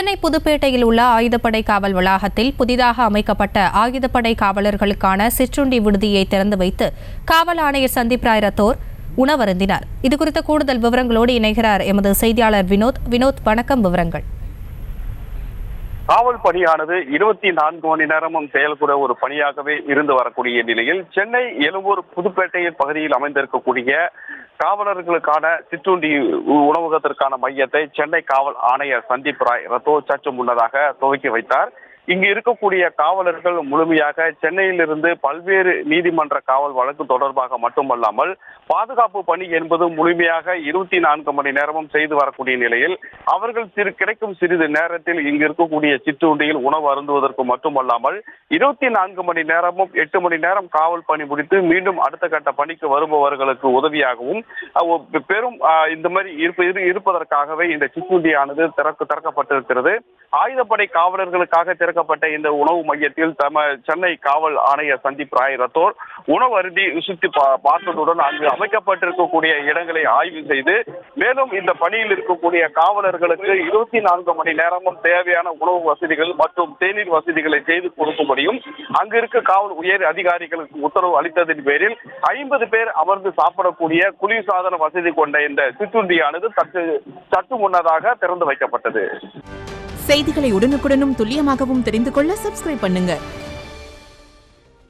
சென்னை புதுப்பேட்டையில் உள்ள ஆயுதப்படை காவல் வளாகத்தில் புதிதாக அமைக்கப்பட்ட ஆயுதப்படை காவலர்களுக்கான சிற்றுண்டி விடுதியை திறந்து வைத்து காவல் ஆணையர் சந்தீப் ராய் ரத்தோர் உணவருந்தினார். இதுகுறித்த கூடுதல் விவரங்களோடு இணைகிறார் எமது செய்தியாளர் வினோத். வணக்கம். விவரங்கள். காவல் பணியானது 24 மணி நேரமும் செயல்பட ஒரு பணியாகவே இருந்து வரக்கூடிய நிலையில் சென்னை எழும்பூர் புதுப்பேட்டை பகுதியில் அமைந்திருக்கக்கூடிய காவலர்களுக்கான சிற்றுண்டி உணவகத்திற்கான மையத்தை சென்னை காவல் ஆணையர் சந்தீப் ராய் ரத்தோர் சற்று முன்னதாக துவக்கி வைத்தார். இங்கு இருக்கக்கூடிய காவலர்கள் முழுமையாக சென்னையிலிருந்து பல்வேறு நீதிமன்ற காவல் வழக்கு தொடர்பாக மட்டுமல்லாமல் பாதுகாப்பு பணி என்பது முழுமையாக 24 மணி நேரமும் செய்து வரக்கூடிய நிலையில் அவர்கள் கிடைக்கும் சிறிது நேரத்தில் இங்கு இருக்கக்கூடிய சிற்றுண்டியில் உணவு அருந்துவதற்கு மட்டுமல்லாமல் 24 மணி நேரமும் 8 மணி நேரம் காவல் பணி முடித்து மீண்டும் அடுத்த கட்ட பணிக்கு வருபவர்களுக்கு உதவியாகவும் பெரும் இந்த மாதிரி இருப்பதற்காகவே இந்த சிற்றுண்டியானது திறக்கப்பட்டிருக்கிறது. ஆயுதப்படை காவலர்களுக்காக திறக்கப்பட்ட இந்த உணவு மையத்தில் சென்னை காவல் ஆணையர் சந்தீப் ராய் ரத்தோர் உணவு அருந்தி சுற்றி பார்த்ததுடன் அங்கு அமைக்கப்பட்டிருக்கக்கூடிய இடங்களை ஆய்வு செய்து மேலும் இந்த பணியில் இருக்கக்கூடிய காவலர்களுக்கு 24 மணி நேரமும் தேவையான உணவு வசதிகள் மற்றும் தேநீர் வசதிகளை செய்து கொடுக்கும்படியும் அங்கு இருக்க காவல் உயர் அதிகாரிகளுக்கு உத்தரவு அளித்ததின் பேரில் 50 பேர் அமர்ந்து சாப்பிடக்கூடிய குளிர்சாதன வசதி கொண்ட இந்த சிற்றுண்டியானது சற்று முன்னதாக திறந்து வைக்கப்பட்டது. செய்திகளை உடனுக்குடனும் துல்லியமாகவும் தெரிந்து கொள்ள சப்ஸ்கிரைப் பண்ணுங்க.